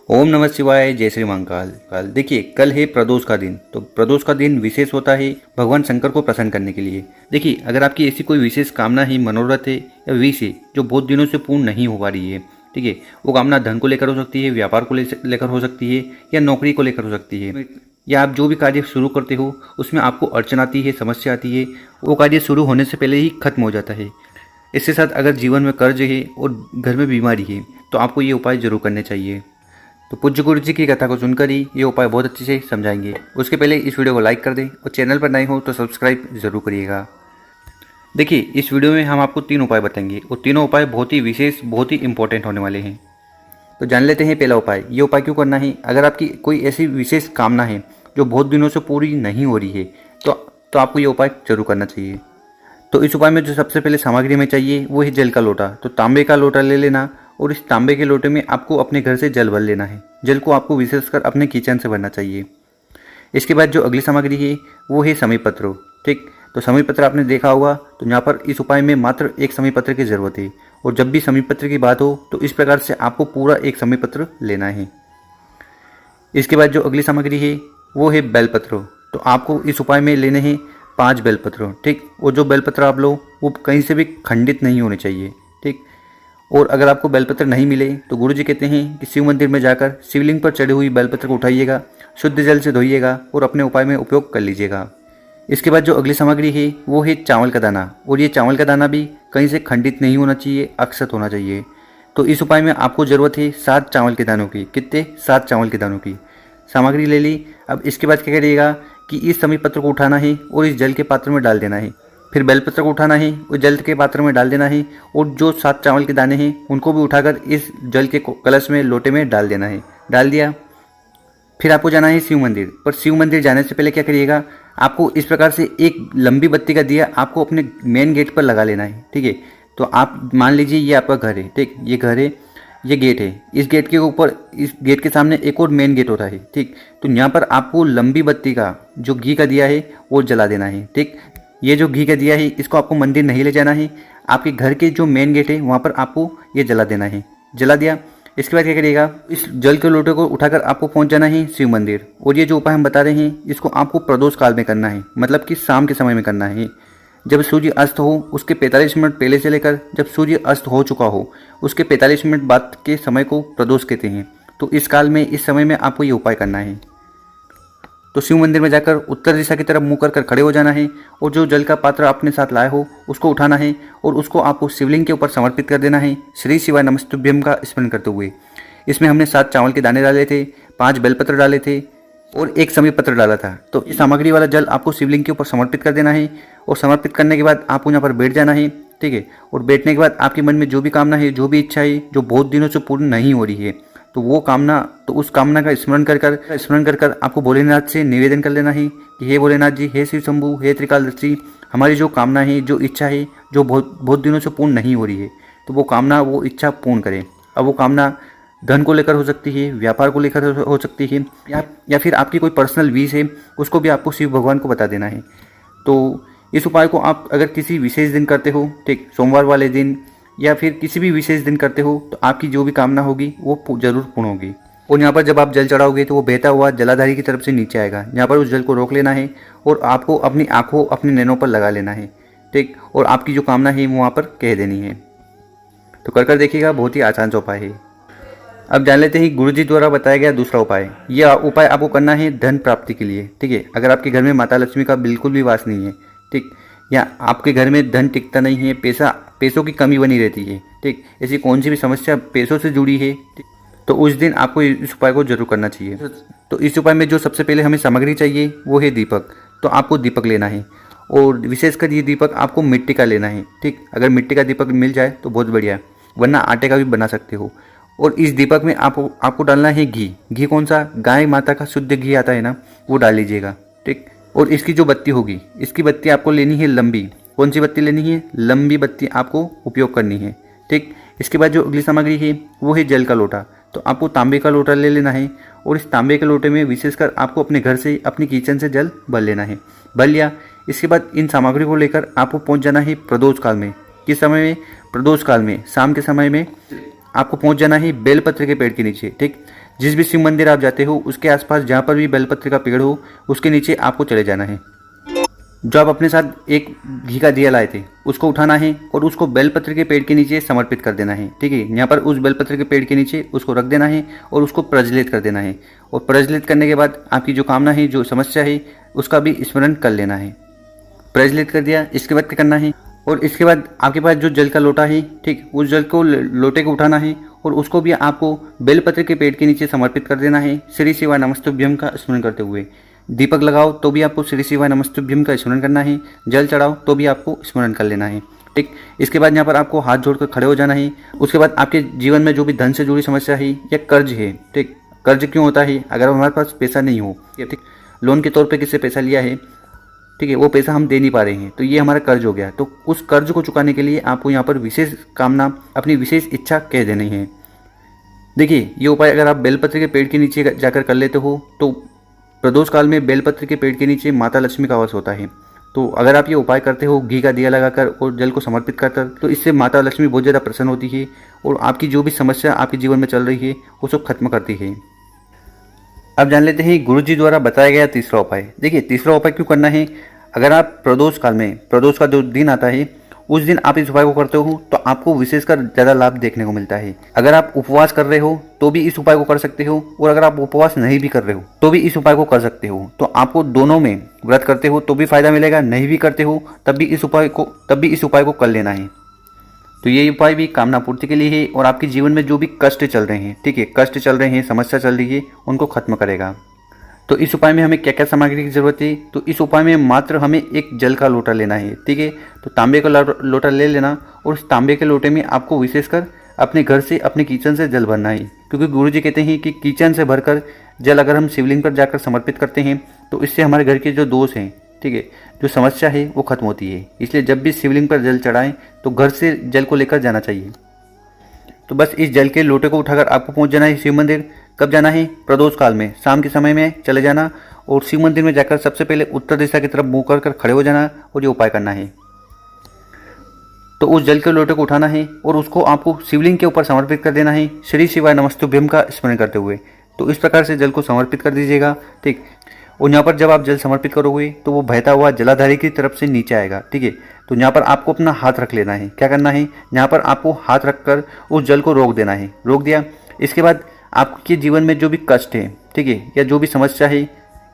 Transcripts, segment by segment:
ओम नमः शिवाय, जय श्री महाकाल। काल देखिए, कल है प्रदोष का दिन। तो प्रदोष का दिन विशेष होता है भगवान शंकर को प्रसन्न करने के लिए। देखिए, अगर आपकी ऐसी कोई विशेष कामना है, मनोरथ है या विश है जो बहुत दिनों से पूर्ण नहीं हो पा रही है, ठीक है, वो कामना धन को लेकर हो सकती है, व्यापार को लेकर हो सकती है या नौकरी को लेकर हो सकती है, या आप जो भी कार्य शुरू करते हो उसमें आपको अड़चन आती है, समस्या आती है, वो कार्य शुरू होने से पहले ही खत्म हो जाता है। इसके साथ अगर जीवन में कर्ज है और घर में बीमारी है तो आपको ये उपाय जरूर करने चाहिए। तो पूज्य गुरु जी की कथा को सुनकर ही ये उपाय बहुत अच्छे से समझाएंगे। उसके पहले इस वीडियो को लाइक कर दें और चैनल पर नए हो तो सब्सक्राइब जरूर करिएगा। देखिए, इस वीडियो में हम आपको 3 उपाय बताएंगे और तीनों उपाय बहुत ही विशेष, बहुत ही इंपॉर्टेंट होने वाले हैं। तो जान लेते हैं पहला उपाय। ये उपाय क्यों करना है? अगर आपकी कोई ऐसी विशेष कामना है जो बहुत दिनों से पूरी नहीं हो रही है तो आपको ये उपाय जरूर करना चाहिए। तो इस उपाय में जो सबसे पहले सामग्री हमें चाहिए वो है जल का लोटा। तो तांबे का लोटा ले लेना और इस तांबे के लोटे में आपको अपने घर से जल भर लेना है। जल को आपको विशेषकर अपने किचन से भरना चाहिए। इसके बाद जो अगली सामग्री है वो है समी पत्र। ठीक, तो समी पत्र आपने देखा होगा। तो यहाँ पर इस उपाय में मात्र एक समी पत्र की जरूरत है और जब भी समी पत्र की बात हो तो इस प्रकार से आपको पूरा एक समी पत्र लेना है। इसके बाद जो अगली सामग्री है वो है बेलपत्र। तो आपको इस उपाय में लेने हैं 5 बेलपत्र। ठीक, और जो बेलपत्र आप लो वो कहीं से भी खंडित नहीं होने चाहिए। ठीक, और अगर आपको बेलपत्र नहीं मिले तो गुरुजी कहते हैं कि शिव मंदिर में जाकर शिवलिंग पर चढ़ी हुई बेलपत्र को उठाइएगा, शुद्ध जल से धोइएगा और अपने उपाय में उपयोग कर लीजिएगा। इसके बाद जो अगली सामग्री है वो है चावल का दाना। और ये चावल का दाना भी कहीं से खंडित नहीं होना चाहिए, अक्षत होना चाहिए। तो इस उपाय में आपको ज़रूरत है 7 चावल के दानों की। कितने? 7 चावल के दानों की सामग्री ले ली। अब इसके बाद क्या करिएगा कि इस समी पत्र को उठाना है और इस जल के पात्र में डाल देना है। फिर बेलपत्र को उठाना है और जल के पात्र में डाल देना है और जो 7 चावल के दाने हैं उनको भी उठाकर इस जल के कलश में, लोटे में डाल देना है। डाल दिया। फिर आपको जाना है शिव मंदिर। पर शिव मंदिर जाने से पहले क्या करिएगा, आपको इस प्रकार से एक लंबी बत्ती का दिया आपको अपने मेन गेट पर लगा लेना है। ठीक है, तो आप मान लीजिए ये आपका घर है। ठीक, ये घर है, ये गेट है। इस गेट के ऊपर, इस गेट के सामने एक और मेन गेट होता है। ठीक, तो यहाँ पर आपको लंबी बत्ती का जो घी का दिया है वो जला देना है। ठीक, ये जो घी का दिया है इसको आपको मंदिर नहीं ले जाना है, आपके घर के जो मेन गेट है वहाँ पर आपको ये जला देना है। जला दिया। इसके बाद क्या करिएगा, इस जल के लोटे को उठाकर आपको पहुँच जाना है शिव मंदिर। और ये जो उपाय हम बता रहे हैं इसको आपको प्रदोष काल में करना है, मतलब कि शाम के समय में करना है। जब सूर्य अस्त हो उसके 45 मिनट पहले से लेकर जब सूर्य अस्त हो चुका हो उसके 45 मिनट बाद के समय को प्रदोष कहते हैं। तो इस काल में, इस समय में आपको ये उपाय करना है। तो शिव मंदिर में जाकर उत्तर दिशा की तरफ मुँह कर खड़े हो जाना है और जो जल का पात्र अपने साथ लाए हो उसको उठाना है और उसको आपको शिवलिंग के ऊपर समर्पित कर देना है, श्री शिवाय नमस्तुभ्यम का स्मरण करते हुए। इसमें हमने 7 चावल के दाने डाले थे, 5 बेलपत्र डाले थे और 1 समी पत्र डाला था। तो इस सामग्री वाला जल आपको शिवलिंग के ऊपर समर्पित कर देना है और समर्पित करने के बाद आपको यहाँ पर बैठ जाना है। ठीक है, और बैठने के बाद आपके मन में जो भी कामना है, जो भी इच्छा है जो बहुत दिनों से पूर्ण नहीं हो रही है, तो वो कामना, तो उस कामना का स्मरण कर आपको भोलेनाथ से निवेदन कर लेना है कि हे भोलेनाथ जी, हे शिव शंभु, हे त्रिकालदर्शी, हमारी जो कामना है, जो इच्छा है जो बहुत दिनों से पूर्ण नहीं हो रही है, तो वो कामना, वो इच्छा पूर्ण करें। अब वो कामना धन को लेकर हो सकती है, व्यापार को लेकर हो सकती है, या फिर आपकी कोई पर्सनल विश है, उसको भी आपको शिव भगवान को बता देना है। तो इस उपाय को आप अगर किसी विशेष दिन करते हो, ठीक, सोमवार वाले दिन या फिर किसी भी विशेष दिन करते हो, तो आपकी जो भी कामना होगी वो जरूर पूर्ण होगी। और यहाँ पर जब आप जल चढ़ाओगे तो वो बहता हुआ जलाधारी की तरफ से नीचे आएगा। यहाँ पर उस जल को रोक लेना है और आपको अपनी आंखों, अपने नैनों पर लगा लेना है। ठीक, और आपकी जो कामना है वो वहाँ पर कह देनी है। तो कर देखिएगा, बहुत ही आसान सा उपाय है। अब जान लेते हैं गुरुजी द्वारा बताया गया दूसरा उपाय। यह उपाय आपको करना है धन प्राप्ति के लिए। ठीक है, अगर आपके घर में माता लक्ष्मी का बिल्कुल भी वास नहीं है, ठीक, या आपके घर में धन टिकता नहीं है, पैसों की कमी बनी रहती है, ठीक, ऐसी कौन सी भी समस्या पैसों से जुड़ी है, तो उस दिन आपको इस उपाय को जरूर करना चाहिए। तो इस उपाय में जो सबसे पहले हमें सामग्री चाहिए वो है दीपक। तो आपको दीपक लेना है और विशेषकर ये दीपक आपको मिट्टी का लेना है। ठीक, अगर मिट्टी का दीपक मिल जाए तो बहुत बढ़िया, वरना आटे का भी बना सकते हो। और इस दीपक में आपको डालना है घी। घी कौन सा? गाय माता का शुद्ध घी आता है ना, वो डाल लीजिएगा। ठीक, और इसकी जो बत्ती होगी, इसकी बत्ती आपको लेनी है लंबी। कौन सी बत्ती लेनी है? लंबी बत्ती आपको उपयोग करनी है। ठीक, इसके बाद जो अगली सामग्री है वो है जल का लोटा। तो आपको तांबे का लोटा ले लेना है और इस तांबे के लोटे में विशेषकर आपको अपने घर से, अपनी किचन से जल भर लेना है। भर लिया। इसके बाद इन सामग्री को लेकर आपको पहुंच जाना है प्रदोष काल में। किस समय में? प्रदोष काल में, शाम के समय में आपको पहुंच जाना है बेलपत्र के पेड़ के नीचे। ठीक, जिस भी शिव मंदिर आप जाते हो उसके आसपास जहाँ पर भी बेलपत्र का पेड़ हो उसके नीचे आपको चले जाना है। जो आप अपने साथ एक घी का दिया लाए थे उसको उठाना है और उसको बेलपत्र के पेड़ के नीचे समर्पित कर देना है। ठीक है, यहाँ पर उस बेलपत्र के पेड़ के नीचे उसको रख देना है और उसको प्रज्वलित कर देना है। और प्रज्वलित करने के बाद आपकी जो कामना है, जो समस्या है, उसका भी स्मरण कर लेना है। प्रज्वलित कर दिया, इसके बाद क्या करना है, और इसके बाद आपके पास जो जल का लोटा है, ठीक, उस जल को लोटे को उठाना है और उसको भी आपको बेलपत्र के पेड़ के नीचे समर्पित कर देना है, श्री शिवाय नमस्तुभ्यम का स्मरण करते हुए। दीपक लगाओ तो भी आपको श्री शिवाय नमस्तुभ्यम का स्मरण करना है, जल चढ़ाओ तो भी आपको स्मरण कर लेना है। ठीक, इसके बाद यहाँ पर आपको हाथ जोड़कर खड़े हो जाना है। उसके बाद आपके जीवन में जो भी धन से जुड़ी समस्या है या कर्ज है, ठीक, कर्ज क्यों होता है, अगर हमारे पास पैसा नहीं हो, ठीक, लोन के तौर पर किससे पैसा लिया है, ठीक है, वो पैसा हम दे नहीं पा रहे हैं, तो ये हमारा कर्ज हो गया। तो उस कर्ज को चुकाने के लिए आपको यहाँ पर विशेष कामना, अपनी विशेष इच्छा कह देनी है। देखिए, ये उपाय अगर आप बेलपत्र के पेड़ के नीचे जाकर कर लेते हो तो प्रदोष काल में बेलपत्र के पेड़ के नीचे माता लक्ष्मी का वास होता है। तो अगर आप ये उपाय करते हो घी का दिया लगाकर और जल को समर्पित कर, तो इससे माता लक्ष्मी बहुत ज़्यादा प्रसन्न होती है और आपकी जो भी समस्या आपके जीवन में चल रही है उसको खत्म करती है। अब जान लेते हैं गुरु जी द्वारा बताया गया तीसरा उपाय। देखिए, तीसरा उपाय क्यों करना है, अगर आप प्रदोष काल में, प्रदोष का जो दिन आता है उस दिन आप इस उपाय को करते हो तो आपको विशेषकर ज़्यादा लाभ देखने को मिलता है। अगर आप उपवास कर रहे हो तो भी इस उपाय को कर सकते हो, और अगर आप उपवास नहीं भी कर रहे हो तो भी इस उपाय को कर सकते हो। तो आपको दोनों में, व्रत करते हो तो भी फायदा मिलेगा, नहीं भी करते हो तब भी इस उपाय को कर लेना है। तो ये उपाय भी कामना पूर्ति के लिए है और आपके जीवन में जो भी कष्ट चल रहे हैं, ठीक है, कष्ट चल रहे हैं, समस्या चल रही है, उनको खत्म करेगा। तो इस उपाय में हमें क्या क्या सामग्री की जरूरत है, तो इस उपाय में मात्र हमें एक जल का लोटा लेना है। ठीक है, तो तांबे का लोटा ले लेना और उस तांबे के लोटे में आपको विशेषकर अपने घर से, अपने किचन से जल भरना है, क्योंकि गुरुजी कहते हैं कि किचन से भरकर जल अगर हम शिवलिंग पर जाकर समर्पित करते हैं तो इससे हमारे घर के जो दोष हैं, ठीक है, जो समस्या है वो खत्म होती है। इसलिए जब भी शिवलिंग पर जल चढ़ाएं तो घर से जल को लेकर जाना चाहिए। तो बस इस जल के लोटे को उठाकर आपको पहुंच जाना है शिव मंदिर। कब जाना है, प्रदोष काल में, शाम के समय में चले जाना और शिव मंदिर में जाकर सबसे पहले उत्तर दिशा की तरफ मुंह कर खड़े हो जाना और ये उपाय करना है। तो उस जल के लोटे को उठाना है और उसको आपको शिवलिंग के ऊपर समर्पित कर देना है, श्री शिवाय नमस्तुभ्यम का स्मरण करते हुए। तो इस प्रकार से जल को समर्पित कर दीजिएगा। ठीक, और यहाँ पर जब आप जल समर्पित करोगे तो वो बहता हुआ जलाधारी की तरफ से नीचे आएगा। ठीक है, तो यहाँ पर आपको अपना हाथ रख लेना है। क्या करना है, यहाँ पर आपको हाथ रखकर उस जल को रोक देना है। रोक दिया, इसके बाद आपके जीवन में जो भी कष्ट है, ठीक है, या जो भी समस्या है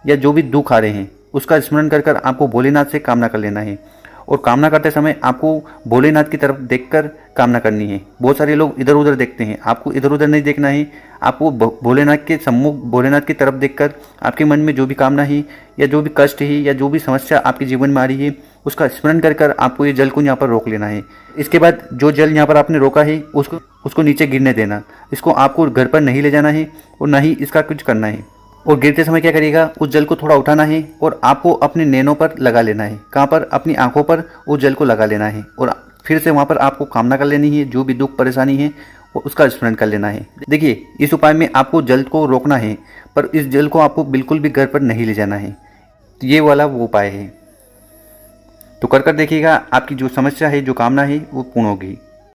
या जो भी दुख आ रहे हैं उसका स्मरण कर आपको भोलेनाथ से कामना कर लेना है। और कामना करते समय आपको भोलेनाथ की तरफ देखकर कामना करनी है। बहुत सारे लोग इधर उधर देखते हैं, आपको इधर उधर नहीं देखना है। आपको भोलेनाथ के सम्मुख, भोलेनाथ की तरफ देखकर आपके मन में जो भी कामना है या जो भी कष्ट है या जो भी समस्या आपके जीवन में आ रही है उसका स्मरण कर आपको ये जल को यहाँ पर रोक लेना है। इसके बाद जो जल यहाँ पर आपने रोका है उसको नीचे गिरने देना। इसको आपको घर पर नहीं ले जाना है और ना ही इसका कुछ करना है। और गिरते समय क्या करिएगा, उस जल को थोड़ा उठाना है और आपको अपने नैनों पर लगा लेना है। कहाँ पर, अपनी आंखों पर उस जल को लगा लेना है और फिर से वहाँ पर आपको कामना कर लेनी है। जो भी दुख परेशानी है वो उसका स्मरण कर लेना है। देखिए, इस उपाय में आपको जल को रोकना है पर इस जल को आपको बिल्कुल भी घर पर नहीं ले जाना है। तो ये वाला वो उपाय है। तो कर देखिएगा, आपकी जो समस्या है, जो कामना है वो पूर्ण होगी।